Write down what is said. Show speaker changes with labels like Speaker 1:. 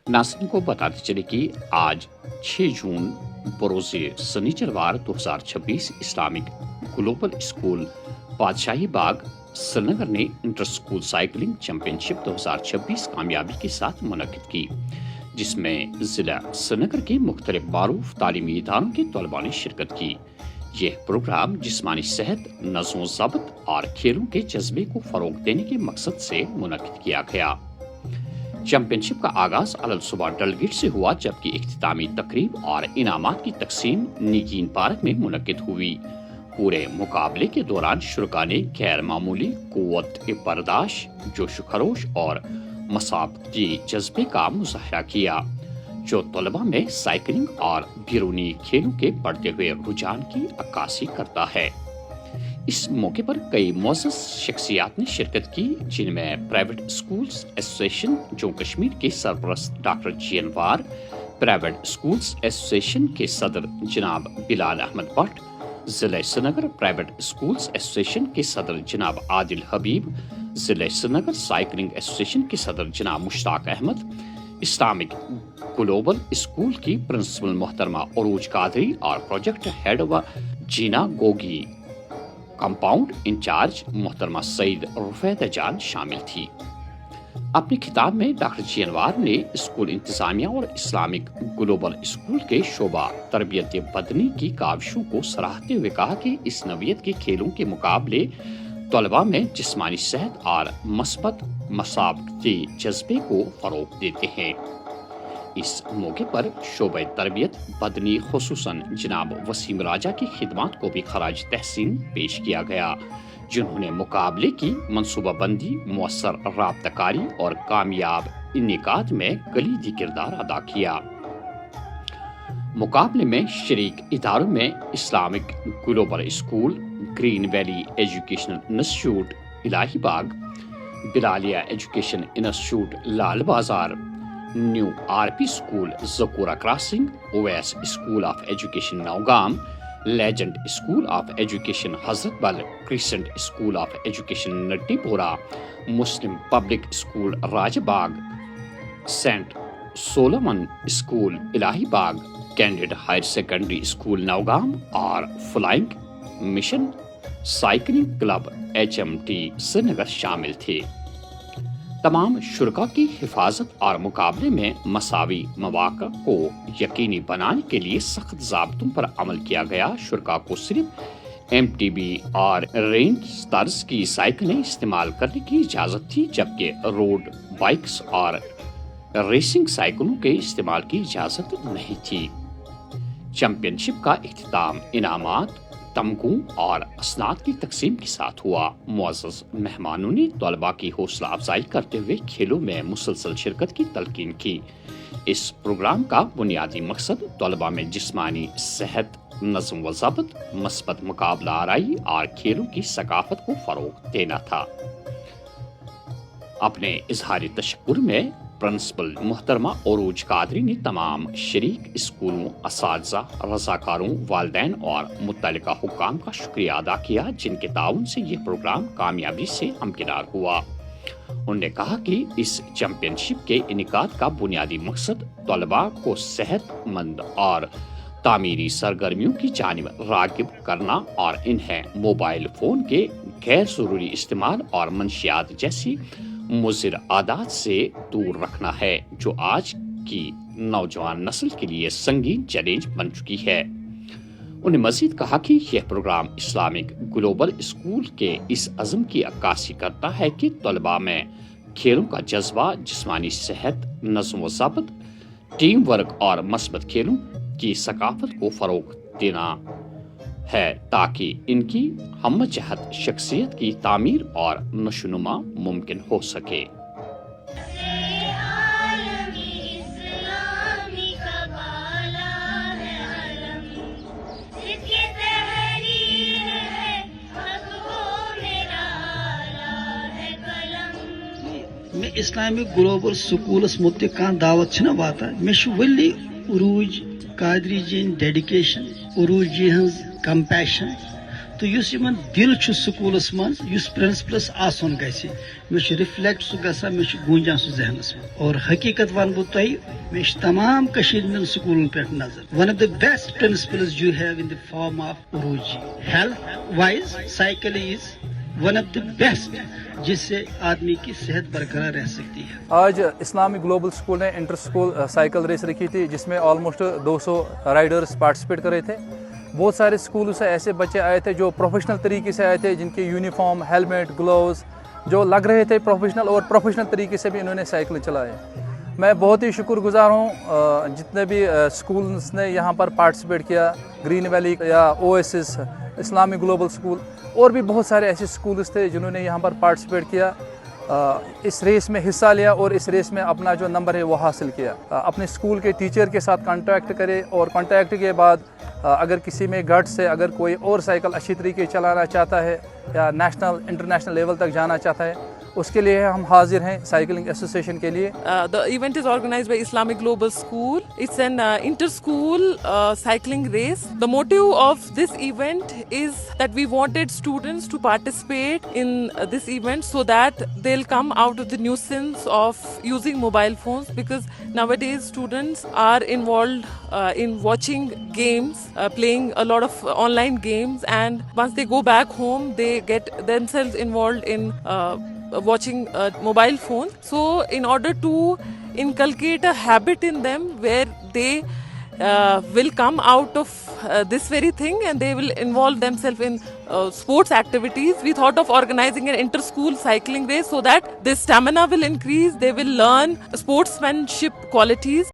Speaker 1: नाज़रीन को बताते चले कि आज 6 जून बरोज़ शनिचरवार 2026 इस्लामिक ग्लोबल स्कूल बादशाही बाग श्रीनगर ने इंटर स्कूल साइकिलिंग चैंपियनशिप 2026 कामयाबी के साथ मुनक्किद की, जिसमें ज़िला श्रीनगर के मुख्तलिफ मारूफ तालीमी इदारों के तलबा ने शिरकत की। यह प्रोग्राम जिस्मानी सेहत, नज़्म ज़ब्त और खेलों के जज्बे को फ़रोग़ देने के मकसद से मुनक्किद किया गया। चैंपियनशिप का आगाज अलल सुबह डलगेट से हुआ, जबकि इख्तितामी तकरीब और इनामात की तकसीम नीगीन पार्क में मुनक्किद हुई। पूरे मुकाबले के दौरान शुरका ने गैर मामूली कुव्वत बर्दाश्त, जोश खरोश और मसाबती जज्बे का मुजाहरा किया, जो तलबा में साइकिलिंग और बैरूनी खेलों के बढ़ते हुए रुझान की अक्कासी करता है। इस मौके पर कई मुअज़्ज़ज़ शख्सियात ने शिरकत की, जिनमें private schools association Jammu Kashmir के सरपरस्त डॉक्टर जी अनवार, प्राइवेट स्कूल्स एसोसिएशन के सदर जनाब बिलाल अहमद भट्ट, ज़िला श्रीनगर प्राइवेट स्कूल्स एसोसिएशन के सदर जनाब आदिल हबीब, ज़िला श्रीनगर साइकिलिंग एसोसिएशन के सदर जनाब Mushtaq Ahmad, Islamic global school की प्रिंसिपल मोहतरमा अरूज कादरी और प्रोजेक्ट हेड व जीना गोगी कंपाउंड इंचार्ज मोहतरमा सईद रुफैदा जान शामिल थी। अपने खिताब में डॉक्टर जी अनवार ने स्कूल इंतजामिया और इस्लामिक ग्लोबल स्कूल के शोबा तरबियत बदनी की काविशों को सराहते हुए कहा कि इस नौइयत के खेलों के मुकाबले तलबा में जिस्मानी सेहत और मस्बत मसाबती जज्बे को फरोग देते हैं। इस मौके पर शोबे तरबियत बदनी खुसूसन जनाब वसीम राजा की खिदमात को भी खराज तहसीन पेश किया गया, जिन्होंने मुकाबले की मनसूबाबंदी, मुअस्सर राब्ताकारी और कामयाब इनेकाद में कलीदी किरदार अदा किया। मुकाबले में शरीक इदारों में Islamic global school, green valley educational institute Elahibagh, Bilalia education institute Lal Bazar, new RP school Zakura crossing, Owais school of education Nowgam, legend school of education Hazrat Bal, crescent school of education Natipora, Muslim public school Rajbagh, saint Solomon school Elahibagh, candidate higher secondary school Nowgam और flying mission cycling club HMT Srinagar शामिल थे। तमाम शुरका की हिफाजत और मुकाबले में मसावी मौक़ा को यकीनी बनाने के लिए सख्त ज़ाब्तों पर अमल किया गया। शुरका को सिर्फ MTB और रेंज तर्ज की साइकिलें इस्तेमाल करने की इजाज़त थी, जबकि रोड बाइक्स और रेसिंग साइकिलों के इस्तेमाल की इजाज़त नहीं थी। चैंपियनशिप का इख्तिताम इनामात, तमगों और असनाद की तकसीम के साथ हुआ। मुअज़्ज़ज़ मेहमानों ने तलबा की हौसला अफजाई करते हुए खेलों में मुसलसल शिरकत की तलकीन की। इस प्रोग्राम का बुनियादी मकसद तलबा में जिस्मानी सेहत, नज़्म व ज़ब्त, मस्बत मुकाबला आराई और खेलों की सकाफत को फ़रोग़ देना था। अपने इज़हार तशक्कुर में प्रिंसिपल मोहतरमा अरूज कादरी ने तमाम शरीक स्कूलों, असातिज़ा, रज़ाकारों, वालिदैन और मुत्तलिका हुक्काम का शुक्रिया अदा किया, जिनके ताउन से ये प्रोग्राम कामयाबी से हमकिनार हुआ। उन्होंने कहा कि इस चैंपियनशिप के इनेकाद का बुनियादी मकसद तलबा को सेहतमंद और तामीरी सरगर्मियों की जानिब रागिब करना और इन्हें मोबाइल फ़ोन के गैर ज़रूरी इस्तेमाल और मंशियात जैसी मुज़िर आदात से दूर रखना है, जो आज की नौजवान नस्ल के लिए संगीन चैलेंज बन चुकी है। उन्हें मज़ीद कहा कि यह प्रोग्राम इस्लामिक ग्लोबल स्कूल के इस अज़म की अक्कासी करता है कि तलबा में खेलों का जज्बा, जिस्मानी सेहत, नज़्म व ज़ब्त, टीम वर्क और मस्बत खेलों की सकाफत को फ़रोग़ देना है, ताकि इनकी हमजहत शख्सियत की तामीर और नशोनुमा मुमकिन हो सके।
Speaker 2: मैं इस्लामिक ग्लोबल स्कूलस मुतल्लिक कान दावत छना वातान। मे वली अरूज कादरी जी डेडिकेशन, अरूज जी हंस कंपैशन تو یس یمن دل چھ سکولس من یس پرنسپلس آسن گژھِ مے چھ رفلیکٹ سہ گژھان مے چھ گونجان سہ ذہنس من اور حقیقت ون بہ تۄہہِ مے چھ تمام کشیر ہندین سکولن پہ نظر one of the best principles you have in the form of روجی health wise cycle is one of the best جس سے آدمی کی صحت برقرار رہ سکتی ہے.
Speaker 3: آج اسلامی گلوبل اسکول نے انٹر اسکول سائیکل ریس رکھی تھی جس میں آلموسٹ 200 رائڈرز پارٹیسپیٹ کر رہے تھے. بہت سارے اسکولوں سے ایسے بچے آئے تھے جو پروفیشنل طریقے سے آئے تھے جن کے یونیفارم ہیلمٹ گلوز جو لگ رہے تھے پروفیشنل اور پروفیشنل طریقے سے بھی انہوں نے سائیکل چلائے. میں بہت ہی شکر گزار ہوں جتنے بھی اسکولس نے یہاں پر پارٹیسپیٹ کیا گرین ویلی یا او ایس ایس اسلامی گلوبل اسکول اور بھی بہت سارے ایسے اسکولس تھے جنہوں نے یہاں پر پارٹیسپیٹ کیا اس ریس میں حصہ لیا اور اس ریس میں اپنا جو نمبر ہے وہ حاصل کیا. اپنے اسکول کے ٹیچر کے ساتھ کانٹیکٹ کرے اور کانٹیکٹ کے بعد اگر کسی میں گٹس ہے اگر کوئی اور سائیکل اچھی طریقے چلانا چاہتا ہے یا نیشنل انٹرنیشنل لیول تک جانا چاہتا ہے اس کے لیے ہم حاضر ہیں سائیکلنگ ایسوسیشن کے لیے.
Speaker 4: The event is organized by Islamic Global School. It's an inter-school cycling race. The motive of this event is that we wanted students to participate in this event so that they'll come out of the nuisance of using mobile phones, because nowadays students are involved in watching games, playing a lot of online games, and once they go back home they get themselves involved in watching mobile phones. So in order to inculcate a habit in them where they will come out of this very thing and they will involve themselves in sports activities, we thought of organizing an inter-school cycling race so that their stamina will increase, they will learn sportsmanship qualities.